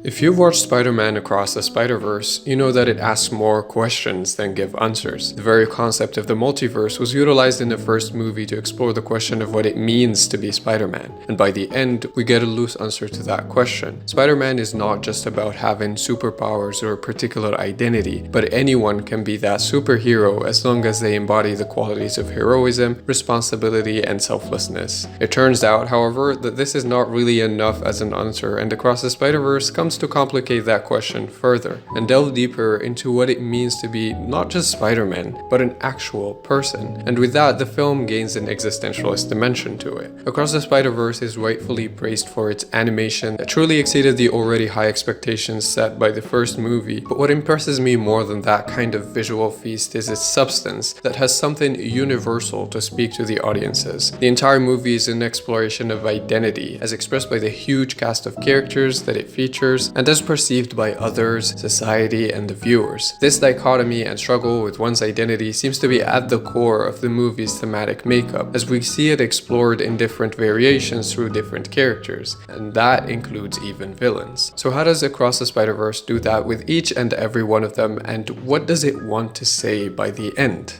If you've watched Spider-Man Across the Spider-Verse, you know that it asks more questions than give answers. The very concept of the multiverse was utilized in the first movie to explore the question of what it means to be Spider-Man, and by the end, we get a loose answer to that question. Spider-Man is not just about having superpowers or a particular identity, but anyone can be that superhero as long as they embody the qualities of heroism, responsibility, and selflessness. It turns out, however, that this is not really enough as an answer, and Across the Spider-Verse comes to complicate that question further and delve deeper into what it means to be not just Spider-Man, but an actual person. And with that, the film gains an existentialist dimension to it. Across the Spider-Verse is rightfully praised for its animation that truly exceeded the already high expectations set by the first movie, but what impresses me more than that kind of visual feast is its substance that has something universal to speak to the audiences. The entire movie is an exploration of identity, as expressed by the huge cast of characters that it features and as perceived by others, society, and the viewers. This dichotomy and struggle with one's identity seems to be at the core of the movie's thematic makeup, as we see it explored in different variations through different characters, and that includes even villains. So how does Across the Spider-Verse do that with each and every one of them, and what does it want to say by the end?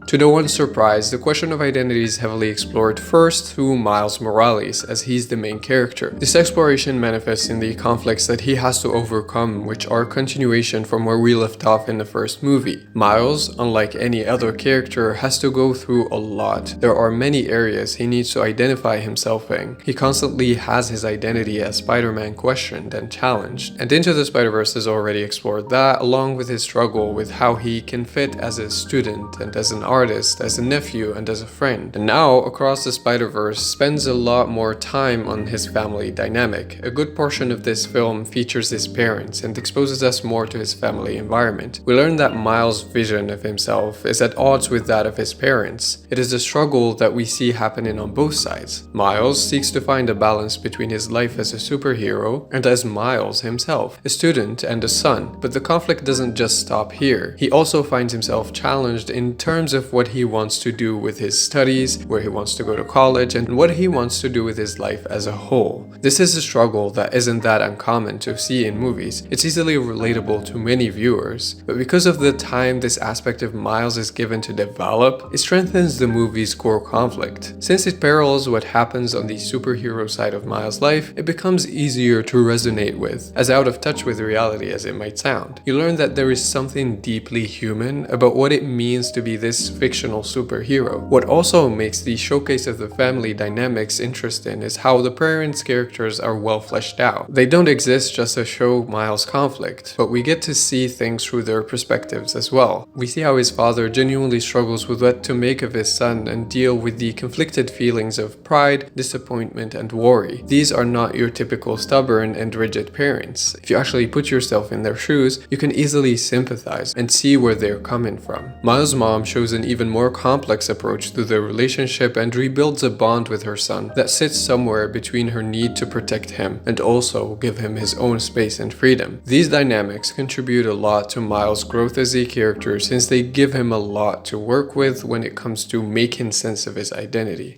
To no one's surprise, the question of identity is heavily explored first through Miles Morales, as he's the main character. This exploration manifests in the conflicts that he has to overcome, which are a continuation from where we left off in the first movie. Miles, unlike any other character, has to go through a lot. There are many areas he needs to identify himself in. He constantly has his identity as Spider-Man questioned and challenged, and Into the Spider-Verse has already explored that, along with his struggle with how he can fit as a student and as an artist, as a nephew, and as a friend. And now, Across the Spider-Verse spends a lot more time on his family dynamic. A good portion of this film features his parents and exposes us more to his family environment. We learn that Miles' vision of himself is at odds with that of his parents. It is a struggle that we see happening on both sides. Miles seeks to find a balance between his life as a superhero and as Miles himself, a student and a son. But the conflict doesn't just stop here. He also finds himself challenged in terms of what he wants to do with his studies, where he wants to go to college, and what he wants to do with his life as a whole. This is a struggle that isn't that uncommon to see in movies. It's easily relatable to many viewers, but because of the time this aspect of Miles is given to develop, it strengthens the movie's core conflict. Since it parallels what happens on the superhero side of Miles' life, it becomes easier to resonate with, as out of touch with reality as it might sound. You learn that there is something deeply human about what it means to be this fictional superhero. What also makes the showcase of the family dynamics interesting is how the parents' characters are well fleshed out. They don't exist just to show Miles' conflict, but we get to see things through their perspectives as well. We see how his father genuinely struggles with what to make of his son and deal with the conflicted feelings of pride, disappointment, and worry. These are not your typical stubborn and rigid parents. If you actually put yourself in their shoes, you can easily sympathize and see where they're coming from. Miles' mom shows an even more complex approach to their relationship and rebuilds a bond with her son that sits somewhere between her need to protect him and also give him his own space and freedom. These dynamics contribute a lot to Miles' growth as a character, since they give him a lot to work with when it comes to making sense of his identity.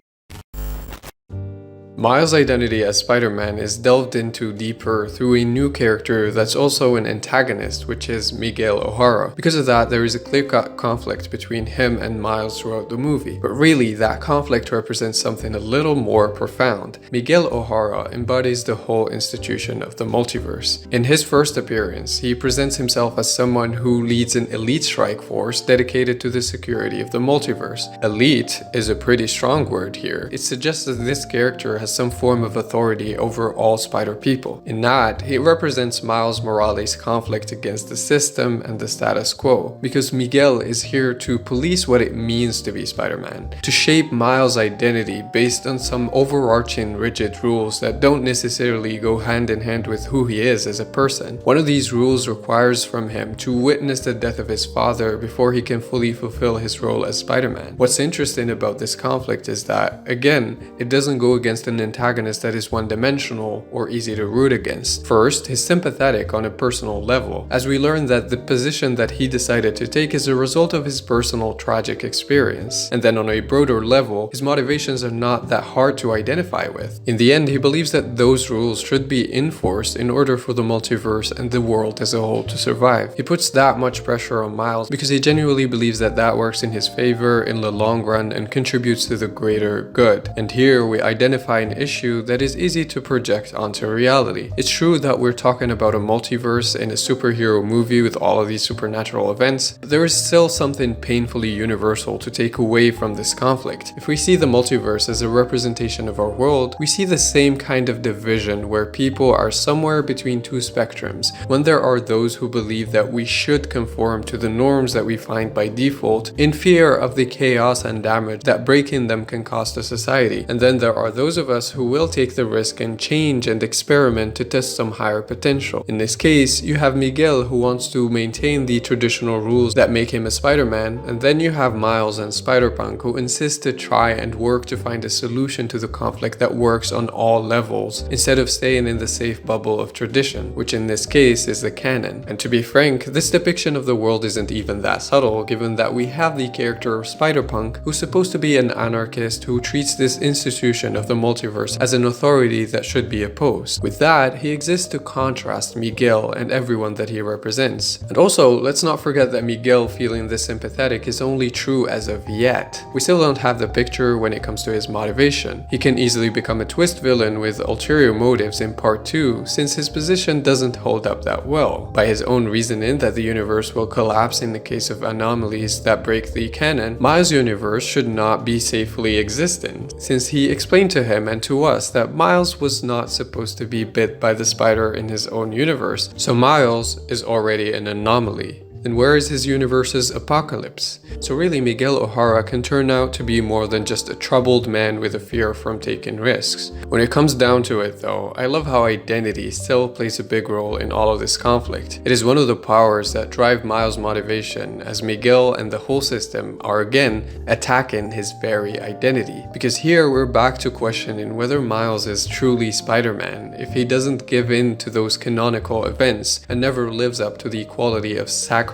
Miles' identity as Spider-Man is delved into deeper through a new character that's also an antagonist, which is Miguel O'Hara. Because of that, there is a clear-cut conflict between him and Miles throughout the movie. But really, that conflict represents something a little more profound. Miguel O'Hara embodies the whole institution of the multiverse. In his first appearance, he presents himself as someone who leads an elite strike force dedicated to the security of the multiverse. Elite is a pretty strong word here. It suggests that this character has some form of authority over all spider people. In that, he represents Miles Morales' conflict against the system and the status quo, because Miguel is here to police what it means to be Spider-Man, to shape Miles' identity based on some overarching rigid rules that don't necessarily go hand in hand with who he is as a person. One of these rules requires from him to witness the death of his father before he can fully fulfill his role as Spider-Man. What's interesting about this conflict is that, again, it doesn't go against the antagonist that is one-dimensional or easy to root against. First, he's sympathetic on a personal level, as we learn that the position that he decided to take is a result of his personal tragic experience. And then on a broader level, his motivations are not that hard to identify with. In the end, he believes that those rules should be enforced in order for the multiverse and the world as a whole to survive. He puts that much pressure on Miles because he genuinely believes that that works in his favor in the long run and contributes to the greater good. And here we identify an issue that is easy to project onto reality. It's true that we're talking about a multiverse in a superhero movie with all of these supernatural events, but there is still something painfully universal to take away from this conflict. If we see the multiverse as a representation of our world, we see the same kind of division where people are somewhere between two spectrums. When there are those who believe that we should conform to the norms that we find by default in fear of the chaos and damage that breaking them can cause to society. And then there are those of us who will take the risk and change and experiment to test some higher potential. In this case, you have Miguel who wants to maintain the traditional rules that make him a Spider-Man, and then you have Miles and Spider-Punk who insist to try and work to find a solution to the conflict that works on all levels, instead of staying in the safe bubble of tradition, which in this case is the canon. And to be frank, this depiction of the world isn't even that subtle, given that we have the character of Spider-Punk, who's supposed to be an anarchist who treats this institution of the multiverse as an authority that should be opposed. With that, he exists to contrast Miguel and everyone that he represents. And also, let's not forget that Miguel feeling this sympathetic is only true as of yet. We still don't have the picture when it comes to his motivation. He can easily become a twist villain with ulterior motives in part 2, since his position doesn't hold up that well. By his own reasoning that the universe will collapse in the case of anomalies that break the canon, Miles' universe should not be safely existing, since he explained to him and to us that Miles was not supposed to be bit by the spider in his own universe, so Miles is already an anomaly. And where is his universe's apocalypse? So really, Miguel O'Hara can turn out to be more than just a troubled man with a fear from taking risks. When it comes down to it though, I love how identity still plays a big role in all of this conflict. It is one of the powers that drive Miles' motivation, as Miguel and the whole system are again attacking his very identity. Because here we're back to questioning whether Miles is truly Spider-Man if he doesn't give in to those canonical events and never lives up to the quality of sacrifice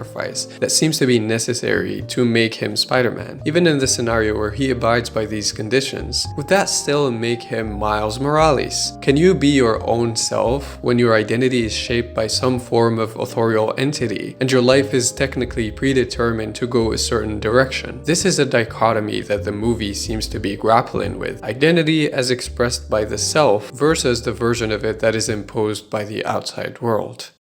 that seems to be necessary to make him Spider-Man, even in the scenario where he abides by these conditions. Would that still make him Miles Morales? Can you be your own self when your identity is shaped by some form of authorial entity and your life is technically predetermined to go a certain direction? This is a dichotomy that the movie seems to be grappling with. Identity as expressed by the self versus the version of it that is imposed by the outside world.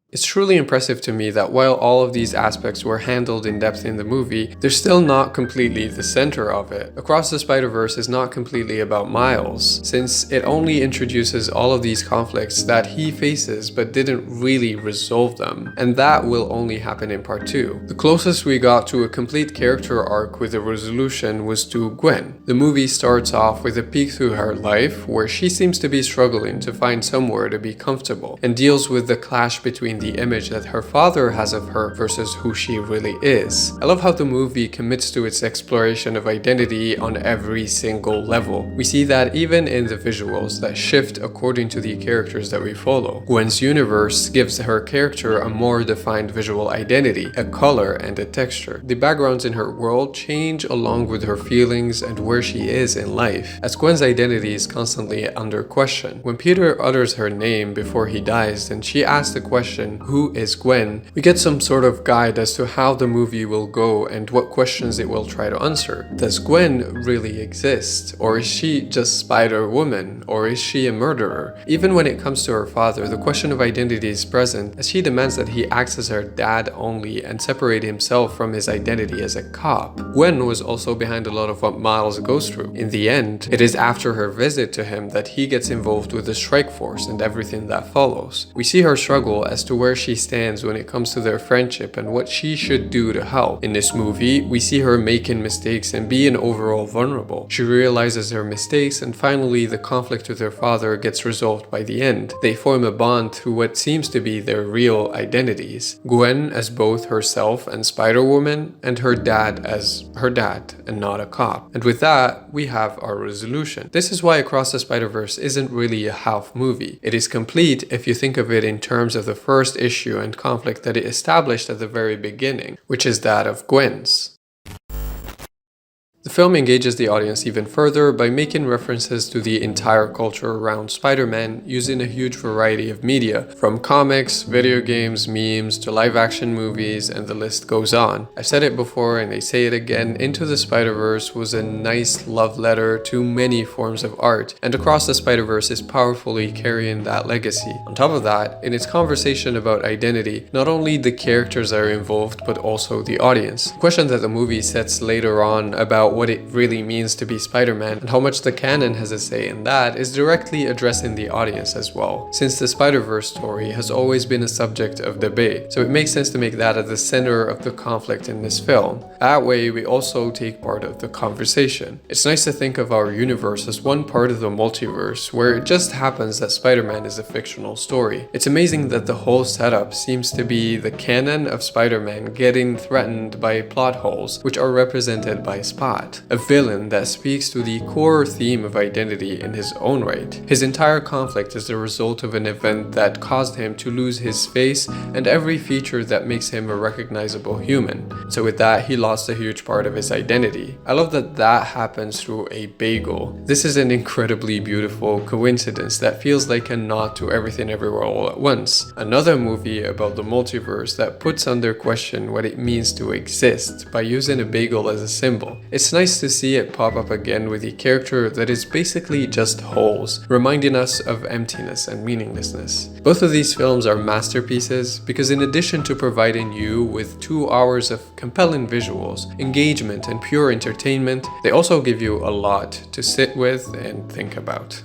It's truly impressive to me that while all of these aspects were handled in depth in the movie, they're still not completely the center of it. Across the Spider-Verse is not completely about Miles, since it only introduces all of these conflicts that he faces but didn't really resolve them, and that will only happen in part 2. The closest we got to a complete character arc with a resolution was to Gwen. The movie starts off with a peek through her life, where she seems to be struggling to find somewhere to be comfortable, and deals with the clash between the image that her father has of her versus who she really is. I love how the movie commits to its exploration of identity on every single level. We see that even in the visuals that shift according to the characters that we follow. Gwen's universe gives her character a more defined visual identity, a color and a texture. The backgrounds in her world change along with her feelings and where she is in life, as Gwen's identity is constantly under question. When Peter utters her name before he dies, then she asks the question, who is Gwen? We get some sort of guide as to how the movie will go and what questions it will try to answer. Does Gwen really exist? Or is she just Spider-Woman? Or is she a murderer? Even when it comes to her father, the question of identity is present, as she demands that he acts as her dad only and separate himself from his identity as a cop. Gwen was also behind a lot of what Miles goes through. In the end, it is after her visit to him that he gets involved with the strike force and everything that follows. We see her struggle as to where she stands when it comes to their friendship and what she should do to help. In this movie, we see her making mistakes and being overall vulnerable. She realizes her mistakes, and finally the conflict with her father gets resolved by the end. They form a bond through what seems to be their real identities. Gwen as both herself and Spider-Woman, and her dad as her dad and not a cop. And with that, we have our resolution. This is why Across the Spider-Verse isn't really a half movie. It is complete if you think of it in terms of the first issue and conflict that it established at the very beginning, which is that of Gwen's. The film engages the audience even further by making references to the entire culture around Spider-Man using a huge variety of media, from comics, video games, memes, to live-action movies, and the list goes on. I've said it before and I say it again, Into the Spider-Verse was a nice love letter to many forms of art, and Across the Spider-Verse is powerfully carrying that legacy. On top of that, in its conversation about identity, not only the characters are involved, but also the audience. The question that the movie sets later on about what it really means to be Spider-Man and how much the canon has a say in that is directly addressing the audience as well, since the Spider-Verse story has always been a subject of debate, so it makes sense to make that at the center of the conflict in this film. That way we also take part of the conversation. It's nice to think of our universe as one part of the multiverse, where it just happens that Spider-Man is a fictional story. It's amazing that the whole setup seems to be the canon of Spider-Man getting threatened by plot holes, which are represented by Spot, a villain that speaks to the core theme of identity in his own right. His entire conflict is the result of an event that caused him to lose his face and every feature that makes him a recognizable human. So with that, he lost a huge part of his identity. I love that that happens through a bagel. This is an incredibly beautiful coincidence that feels like a nod to Everything Everywhere All at Once, another movie about the multiverse that puts under question what it means to exist by using a bagel as a symbol. It's nice to see it pop up again with a character that is basically just holes, reminding us of emptiness and meaninglessness. Both of these films are masterpieces because in addition to providing you with 2 hours of compelling visuals, engagement, and pure entertainment, they also give you a lot to sit with and think about.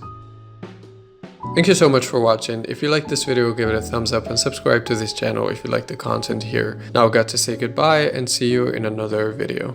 Thank you so much for watching. If you liked this video, give it a thumbs up and subscribe to this channel if you like the content here. Now I've got to say goodbye and see you in another video.